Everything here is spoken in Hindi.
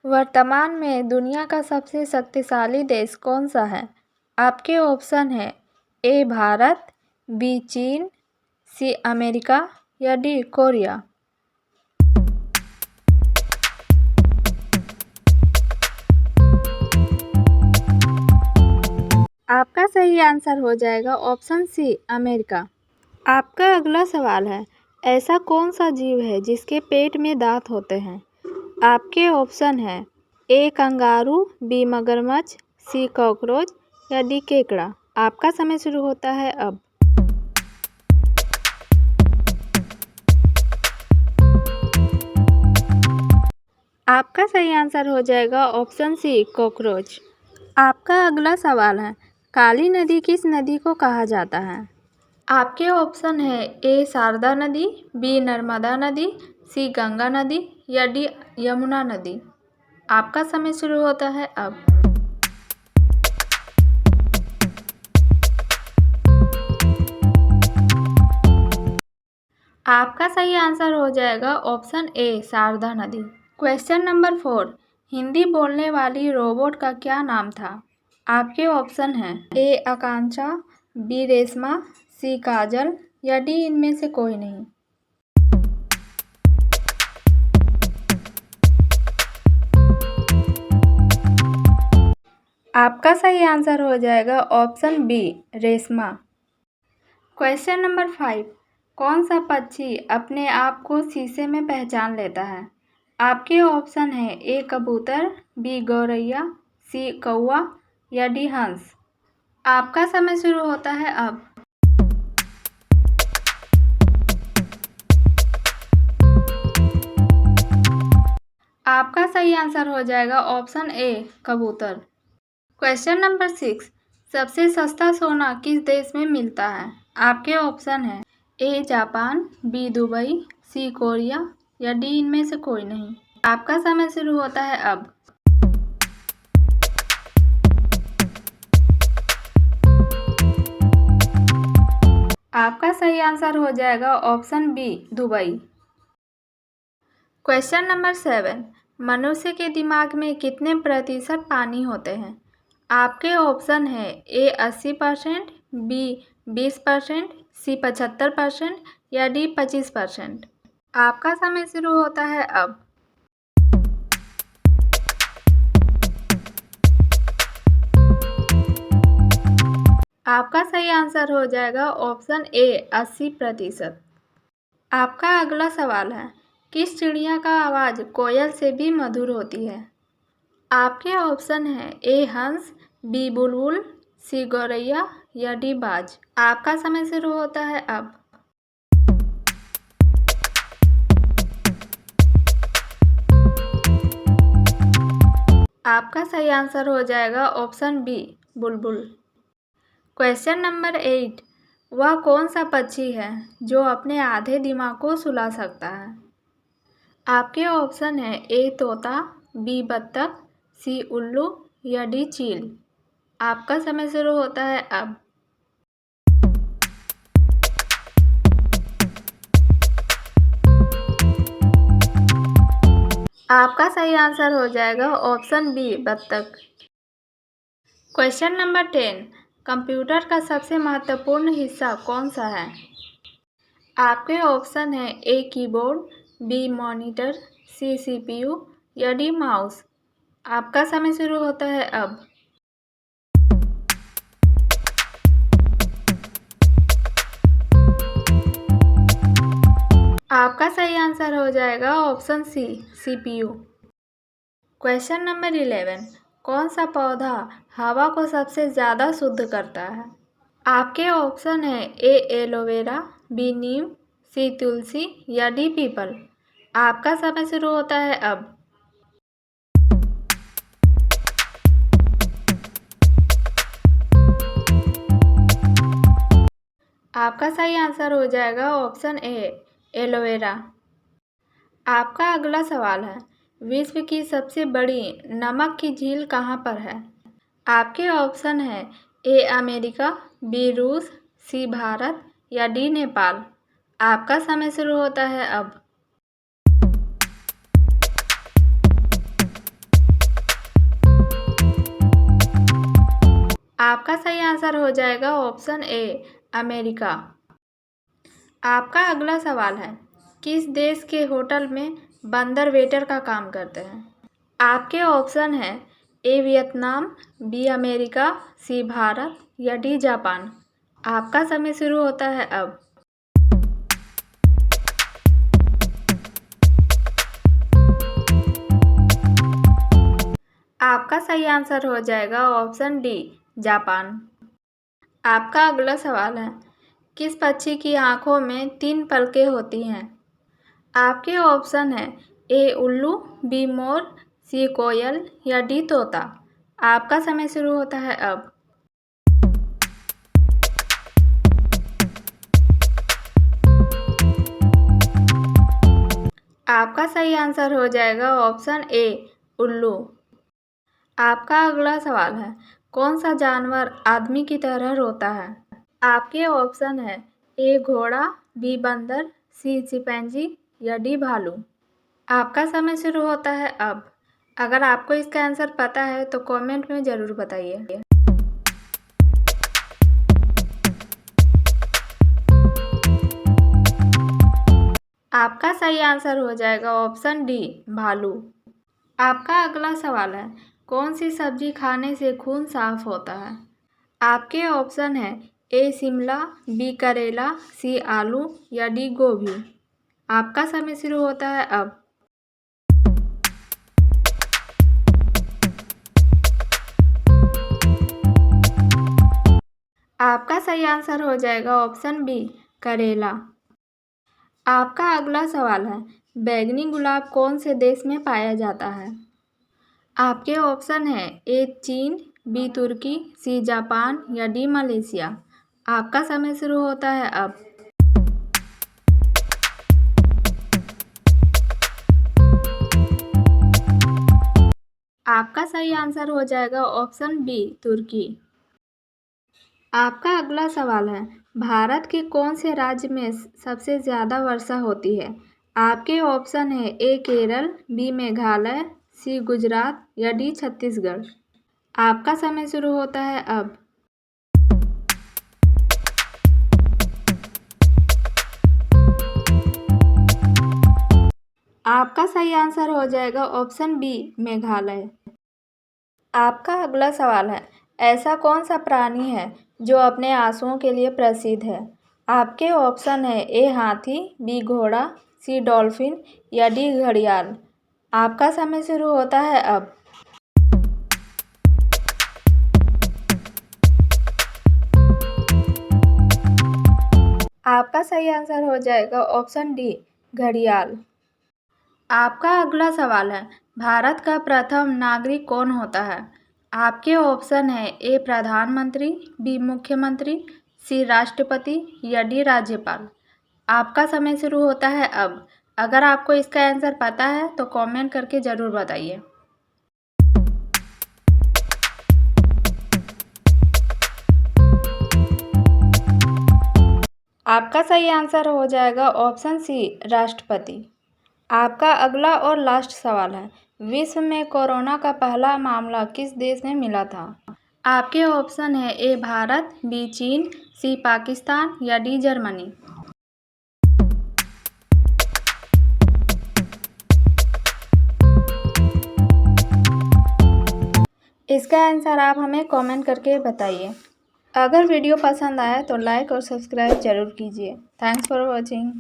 वर्तमान में दुनिया का सबसे शक्तिशाली देश कौन सा है? आपके ऑप्शन है ए भारत, बी चीन, सी अमेरिका या डी कोरिया। आपका सही आंसर हो जाएगा ऑप्शन सी अमेरिका। आपका अगला सवाल है, ऐसा कौन सा जीव है जिसके पेट में दांत होते हैं? आपके ऑप्शन है ए कंगारू, बी मगरमच्छ, सी कॉकरोच या डी केकड़ा। आपका समय शुरू होता है अब। आपका सही आंसर हो जाएगा ऑप्शन सी कॉकरोच। आपका अगला सवाल है, काली नदी किस नदी को कहा जाता है? आपके ऑप्शन है ए शारदा नदी, बी नर्मदा नदी, सी गंगा नदी या डी यमुना नदी। आपका समय शुरू होता है अब। आपका सही आंसर हो जाएगा ऑप्शन ए शारदा नदी। क्वेश्चन नंबर 4, हिंदी बोलने वाली रोबोट का क्या नाम था? आपके ऑप्शन हैं ए आकांक्षा, बी रेशमा, सी काजल या डी इनमें से कोई नहीं। आपका सही आंसर हो जाएगा option B Reshma. Question number 5, कौन सा पक्षी अपने आप को शीशे में पहचान लेता है? आपके ऑप्शन है ए कबूतर, बी गौरैया, सी कौवा या डी हंस। आपका समय शुरू होता है अब। आपका सही आंसर हो जाएगा ऑप्शन ए कबूतर। क्वेश्चन नंबर 6, सबसे सस्ता सोना किस देश में मिलता है? आपके ऑप्शन है A Japan, B Dubai, C Korea या डी इनमें से कोई नहीं। आपका समय शुरू होता है अब। आपका सही आंसर हो जाएगा option B Dubai. Question number 7, मनुष्य के दिमाग में कितने प्रतिशत पानी होते हैं? आपके ऑप्शन है ए 80%, बी 20%, सी 75% या डी 25%। आपका समय शुरू होता है अब। आपका सही आंसर हो जाएगा ऑप्शन ए 80%। आपका अगला सवाल है, किस चिड़िया का आवाज़ कोयल से भी मधुर होती है? आपके ऑप्शन है ए हंस, बी बुलबुल, सी गौरैया या डी बाज। आपका समय शुरू होता है अब। आपका सही आंसर हो जाएगा ऑप्शन बी बुलबुल। क्वेश्चन नंबर 8, वह कौन सा पक्षी है जो अपने आधे दिमाग को सुला सकता है? आपके ऑप्शन है ए तोता, बी बत्तख, सी उल्लू या डी चील। आपका समय शुरू होता है अब। आपका सही आंसर हो जाएगा ऑप्शन बी बत्तख। क्वेश्चन नंबर 10, कंप्यूटर का सबसे महत्वपूर्ण हिस्सा कौन सा है? आपके ऑप्शन है A keyboard, B monitor, C CPU या डी माउस। आपका समय शुरू होता है अब। आपका सही आंसर हो जाएगा option C CPU. Question number 11, कौन सा पौधा हवा को सबसे ज़्यादा शुद्ध करता है? आपके ऑप्शन है ए एलोवेरा, बी नीम, सी तुलसी या डी पीपल। आपका समय शुरू होता है अब। आपका सही आंसर हो जाएगा ऑप्शन ए एलोवेरा। आपका अगला सवाल है, विश्व की सबसे बड़ी नमक की झील कहाँ पर है? आपके ऑप्शन है ए अमेरिका, बी रूस, सी भारत या डी नेपाल। आपका समय शुरू होता है अब। आंसर हो जाएगा ऑप्शन ए अमेरिका। आपका अगला सवाल है, किस देश के होटल में बंदर वेटर का काम करते हैं? आपके ऑप्शन है ए वियतनाम, बी अमेरिका, सी भारत या डी जापान। आपका समय शुरू होता है अब। आपका सही आंसर हो जाएगा ऑप्शन डी जापान। आपका अगला सवाल है, किस पक्षी की आंखों में 3 पलकें होती हैं? आपके ऑप्शन है ए उल्लू, बी मोर, सी कोयल या डी तोता। आपका समय शुरू होता है अब। आपका सही आंसर हो जाएगा ऑप्शन ए उल्लू। आपका अगला सवाल है, कौन सा जानवर आदमी की तरह रोता है? आपके ऑप्शन है ए घोड़ा, बी बंदर, सी चिंपैंजी या डी भालू। आपका समय शुरू होता है अब। अगर आपको इसका आंसर पता है तो कमेंट में ज़रूर बताइए। आपका सही आंसर हो जाएगा ऑप्शन डी भालू। आपका अगला सवाल है, कौन सी सब्जी खाने से खून साफ होता है? आपके ऑप्शन है ए शिमला, बी करेला, सी आलू या डी गोभी। आपका समय शुरू होता है अब। आपका सही आंसर हो जाएगा ऑप्शन बी करेला। आपका अगला सवाल है, बैंगनी गुलाब कौन से देश में पाया जाता है? आपके ऑप्शन है ए चीन, बी तुर्की, सी जापान या डी मलेशिया। आपका समय शुरू होता है अब। आपका सही आंसर हो जाएगा ऑप्शन बी तुर्की। आपका अगला सवाल है, भारत के कौन से राज्य में सबसे ज़्यादा वर्षा होती है? आपके ऑप्शन है ए केरल, बी मेघालय, सी गुजरात या डी छत्तीसगढ़। आपका समय शुरू होता है अब। आपका सही आंसर हो जाएगा ऑप्शन बी मेघालय। आपका अगला सवाल है, ऐसा कौन सा प्राणी है जो अपने आंसुओं के लिए प्रसिद्ध है? आपके ऑप्शन है ए हाथी, बी घोड़ा, सी डॉल्फिन या डी घड़ियाल। आपका समय शुरू होता है अब। आपका सही आंसर हो जाएगा ऑप्शन डी घड़ियाल। आपका अगला सवाल है, भारत का प्रथम नागरिक कौन होता है? आपके ऑप्शन है ए प्रधानमंत्री, बी मुख्यमंत्री, सी राष्ट्रपति या डी राज्यपाल। आपका समय शुरू होता है अब। अगर आपको इसका आंसर पता है तो कमेंट करके ज़रूर बताइए। आपका सही आंसर हो जाएगा ऑप्शन सी राष्ट्रपति। आपका अगला और लास्ट सवाल है, विश्व में कोरोना का पहला मामला किस देश में मिला था? आपके ऑप्शन है ए भारत, बी चीन, सी पाकिस्तान या डी जर्मनी। इसका आंसर आप हमें कमेंट करके बताइए। अगर वीडियो पसंद आया तो लाइक और सब्सक्राइब जरूर कीजिए। Thanks for watching.